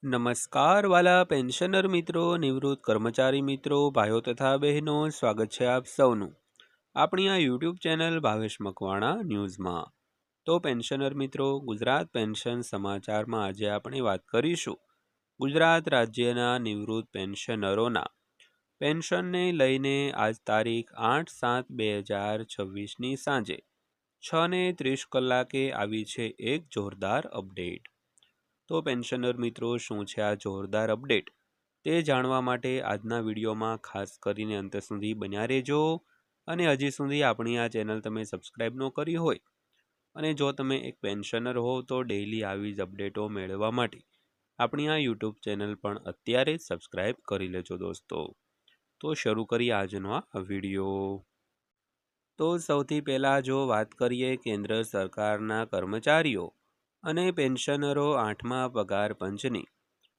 નમસ્કાર વાલા પેન્શનર મિત્રો, નિવૃત્ત કર્મચારી મિત્રો, ભાઈઓ તથા બહેનો, સ્વાગત છે આપ સૌનું આપણી આ યુટ્યુબ ચેનલ ભાવેશ મકવાણા ન્યૂઝમાં। તો પેન્શનર મિત્રો, ગુજરાત પેન્શન સમાચારમાં આજે આપણે વાત કરીશું ગુજરાત રાજ્યના નિવૃત્ત પેન્શનરોના પેન્શનને લઈને આજ તારીખ 8/7/2026ની સાંજે 6:30 કલાકે આવી છે એક જોરદાર અપડેટ। તો પેન્શનર મિત્રો, શું છે આ જોરદાર અપડેટ તે જાણવા માટે આજના વિડીયોમાં ખાસ કરીને અંત સુધી બન્યા રહેજો। અને હજી સુધી આપણી આ ચેનલ તમે સબસ્ક્રાઈબ ન કરી હોય અને જો તમે એક પેન્શનર હો તો ડેઈલી આવી જ અપડેટો મેળવવા માટે આપણી આ યુટ્યુબ ચેનલ પણ અત્યારે જ સબસ્ક્રાઈબ કરી લેજો દોસ્તો। તો શરૂ કરીએ આજનો આ વિડીયો। તો સૌથી પહેલાં જો વાત કરીએ કેન્દ્ર સરકારના કર્મચારીઓ અને પેન્શનરો 8મા પગાર પંચની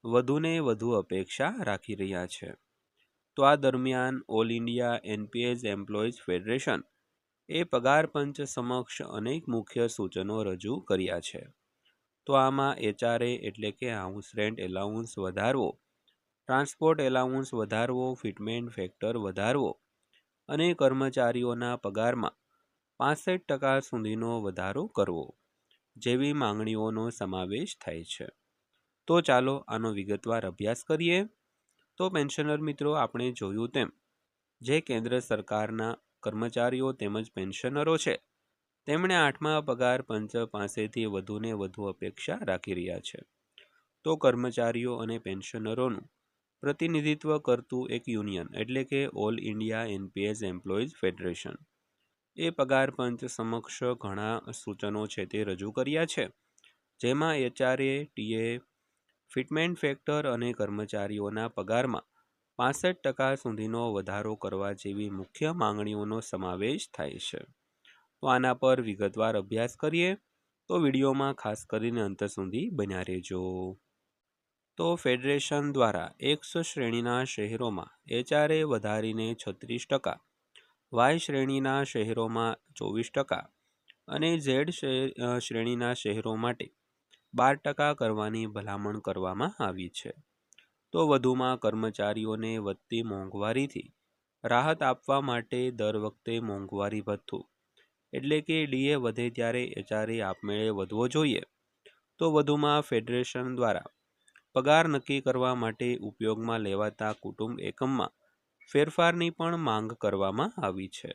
વધુને વધુ અપેક્ષા રાખી રહ્યા છે। તો આ દરમિયાન all India NPS employees federation એ પગાર પંચ સમક્ષ અનેક મુખ્ય સૂચનો રજૂ કર્યા છે। તો આમાં એચઆરએ એટલે કે હાઉસ રેન્ટ એલાઉન્સ વધારવો, ટ્રાન્સપોર્ટ એલાઉન્સ વધારવો, ફિટમેન્ટ ફેક્ટર વધારવો અને કર્મચારીઓના પગારમાં 65% સુધીનો વધારો કરવો જેવી માંગણીઓનો સમાવેશ થાય છે। તો ચાલો આનો વિગતવાર અભ્યાસ કરીએ। તો પેન્શનર મિત્રો, આપણે જોયું તેમ જે કેન્દ્ર સરકારના કર્મચારીઓ તેમજ પેન્શનરો છે તેમણે 8મા પગાર પંચ પાસેથી વધુને વધુ અપેક્ષા રાખી રહ્યા છે। તો કર્મચારીઓ અને પેન્શનરોનું પ્રતિનિધિત્વ કરતું એક યુનિયન એટલે કે all India NPS employees federation એ પગાર પંચ સમક્ષ ઘણા સૂચનો છે તે રજૂ કર્યા છે, જેમાં એચઆરએ, ટીએ, ફિટમેન્ટ ફેક્ટર અને કર્મચારીઓના પગારમાં 65% સુધીનો વધારો કરવા જેવી મુખ્ય માંગણીઓનો સમાવેશ થાય છે। તો આના પર વિગતવાર અભ્યાસ કરીએ તો વિડીયોમાં ખાસ કરીને અંત સુધી બન્યા રહેજો। તો ફેડરેશન દ્વારા એક્સ શ્રેણીના શહેરોમાં એચઆરએ વધારીને 36%, વાય શ્રેણીના શહેરોમાં 24% અને ઝેડ શ્રેણીના શહેરો માટે 12% કરવાની ભલામણ કરવામાં આવી છે। તો વધુમાં કર્મચારીઓને વધતી મોંઘવારીથી રાહત આપવા માટે દર વખતે મોંઘવારી ભથ્થું એટલે કે ડીએ વધે ત્યારે એચઆરએ આપમેળે વધવો જોઈએ। તો વધુમાં ફેડરેશન દ્વારા પગાર નક્કી કરવા માટે ઉપયોગમાં લેવાતા કુટુંબ એકમમાં ફેરફારની પણ માંગ કરવામાં આવી છે।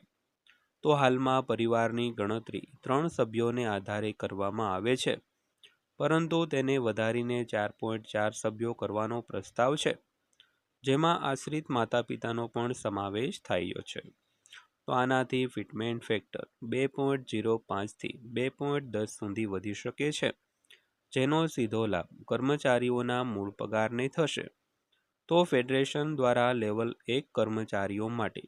તો હાલમાં પરિવારની ગણતરી 3 સભ્યોને આધારે કરવામાં આવે છે, પરંતુ તેને વધારીને 4.4 સભ્યો કરવાનો પ્રસ્તાવ છે, જેમાં આશ્રિત માતા પિતાનો પણ સમાવેશ થયો છે। તો આનાથી ફિટમેન્ટ ફેક્ટર 2.05 થી 2.10 સુધી વધી શકે છે, જેનો સીધો લાભ કર્મચારીઓના મૂળ પગારને થશે। તો ફેડરેશન દ્વારા લેવલ 1 કર્મચારીઓ માટે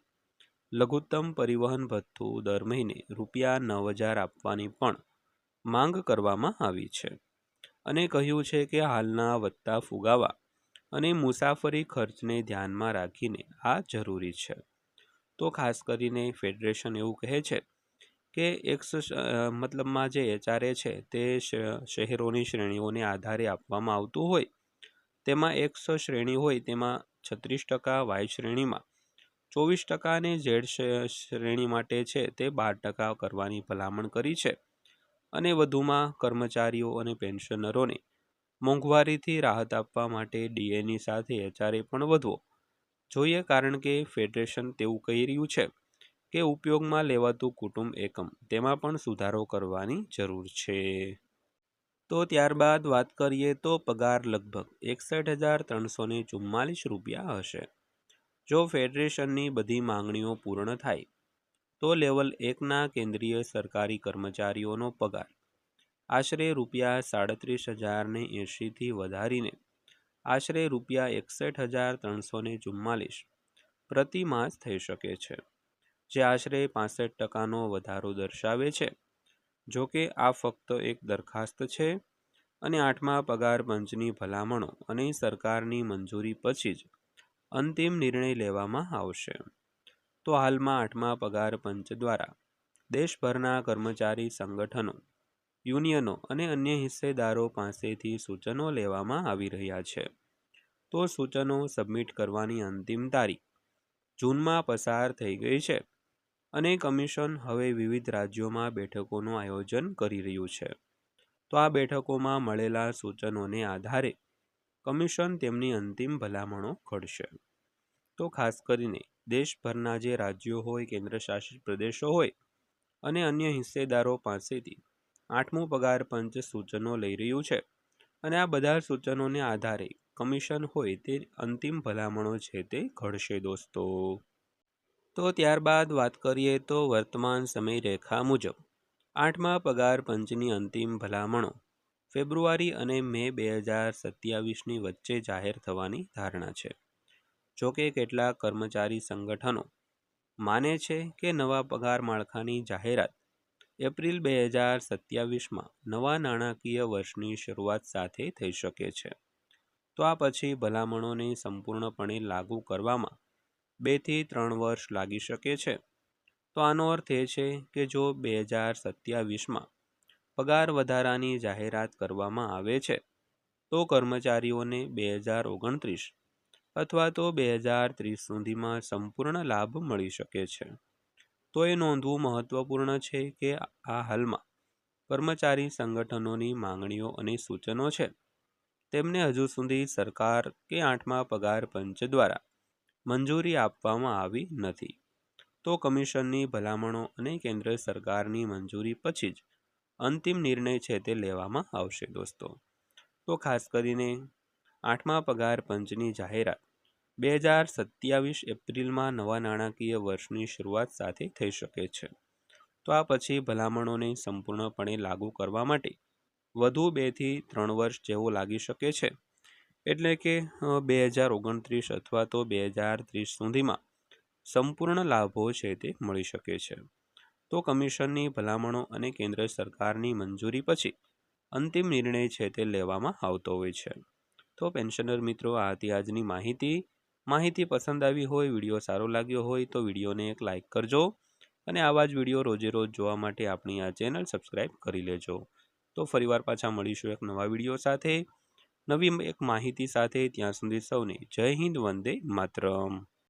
લઘુત્તમ પરિવહન ભથ્થું દર મહિને ₹9,000 આપવાની પણ માંગ કરવામાં આવી છે અને કહ્યું છે કે હાલના વધતા ફુગાવા અને મુસાફરી ખર્ચને ધ્યાનમાં રાખીને આ જરૂરી છે। તો ખાસ કરીને ફેડરેશન એવું કહે છે કે મતલબમાં જે એચઆરએ છે તે શહેરોની શ્રેણીઓને આધારે આપવામાં આવતું હોય, તેમાં એક્સ શ્રેણી હોય તેમાં 36%, વાય શ્રેણીમાં 24% અને ઝેડ શ્રેણી માટે છે તે 12% કરવાની ભલામણ કરી છે। અને વધુમાં કર્મચારીઓ અને પેન્શનરોને મોંઘવારીથી રાહત આપવા માટે ડીએની સાથે એચઆરએ પણ વધવો જોઈએ, કારણ કે ફેડરેશન તેવું કહી રહ્યું છે કે ઉપયોગમાં લેવાતું કુટુંબ એકમ તેમાં પણ સુધારો કરવાની જરૂર છે। તો ત્યારબાદ વાત કરીએ તો પગાર લગભગ ₹61,344 હશે જો ફેડરેશનની બધી માંગણીઓ પૂર્ણ થાય। તો લેવલ 1ના કેન્દ્રીય સરકારી કર્મચારીઓનો પગાર આશરે ₹37,080 થી વધારીને આશરે ₹61,344 પ્રતિ માસ થઈ શકે છે, જે આશરે 65%નો વધારો દર્શાવે છે। જો કે આ ફક્ત એક દરખાસ્ત છે અને 8મા પગાર પંચની ભલામણો અને સરકારની મંજૂરી પછી જ અંતિમ નિર્ણય લેવામાં આવશે। તો હાલમાં 8મા પગાર પંચ દ્વારા દેશભરના કર્મચારી સંગઠનો યુનિયનો અને અન્ય હિસ્સેદારો પાસેથી સૂચનો લેવામાં આવી રહ્યા છે. તો સૂચનો સબમિટ કરવાની અંતિમ તારીખ જૂનમાં પસાર થઈ ગઈ છે અને કમિશન હવે વિવિધ રાજ્યોમાં બેઠકોનું આયોજન કરી રહ્યું છે. તો આ બેઠકોમાં મળેલા સૂચનોને આધારે કમિશન તેમની અંતિમ ભલામણો ઘડશે. તો ખાસ કરીને દેશભરના જે રાજ્યો હોય, કેન્દ્રશાસિત પ્રદેશો હોય અને અન્ય હિસ્સેદારો પાસેથી 8મું પગાર પંચ સૂચનો લઈ રહ્યું છે અને આ બધા સૂચનોને આધારે કમિશન હોય તે અંતિમ ભલામણો છે તે ઘડશે દોસ્તો. તો ત્યારબાદ વાત કરીએ તો વર્તમાન સમય રેખા મુજબ 8મા પગાર પંચની અંતિમ ભલામણો ફેબ્રુઆરી અને મે 2027ની વચ્ચે જાહેર થવાની ધારણા છે. જોકે કેટલાક કર્મચારી સંગઠનો માને છે કે નવા પગાર માળખાની જાહેરાત એપ્રિલ 2027માં નવા નાણાકીય વર્ષની શરૂઆત સાથે થઈ શકે છે. તો આ પછી ભલામણોને સંપૂર્ણપણે લાગુ કરવામાં 2 થી 3 વર્ષ લાગી શકે છે. તો આનો અર્થ એ છે કે જો 2027માં પગાર વધારાની જાહેરાત કરવામાં આવે છે તો કર્મચારીઓને 2029 અથવા તો 2030 સુધીમાં સંપૂર્ણ લાભ મળી શકે છે. તો એ નોંધવું મહત્વપૂર્ણ છે કે આ હાલમાં કર્મચારી સંગઠનોની માંગણીઓ અને સૂચનો છે તેમને હજુ સુધી સરકાર કે 8મા પગાર પંચ દ્વારા મંજૂરી આપવામાં આવી નથી. તો કમિશનની ભલામણો અને કેન્દ્ર સરકારની મંજૂરી પછી જ અંતિમ નિર્ણય છે તે લેવામાં આવશે દોસ્તો. તો ખાસ કરીને 8મા પગાર પંચની જાહેરાત 2027 એપ્રિલમાં નવા નાણાકીય વર્ષની શરૂઆત સાથે થઈ શકે છે. તો આ પછી ભલામણોને સંપૂર્ણપણે લાગુ કરવા માટે વધુ 2 થી 3 વર્ષ જેવો લાગી શકે છે. એટલે કે 2029 અથવા તો 2030 સુધીમાં સંપૂર્ણ લાભો છે તે મળી શકે છે. તો કમિશનની ભલામણો અને કેન્દ્ર સરકારની મંજૂરી પછી અંતિમ નિર્ણય છે તે લેવામાં આવતો હોય છે. તો પેન્શનર મિત્રો, આ હતી આજની માહિતી પસંદ આવી હોય, વિડીયો સારો લાગ્યો હોય તો વિડીયોને એક લાઇક કરજો અને આવા જ વિડીયો રોજે રોજ જોવા માટે આપણી આ ચેનલ સબસ્ક્રાઈબ કરી લેજો. તો ફરીવાર પાછા મળીશું એક નવા વિડીયો સાથે, નવી એક માહિતી સાથે. ત્યાં સુધી સૌને જય હિન્દ, વંદે માતરમ.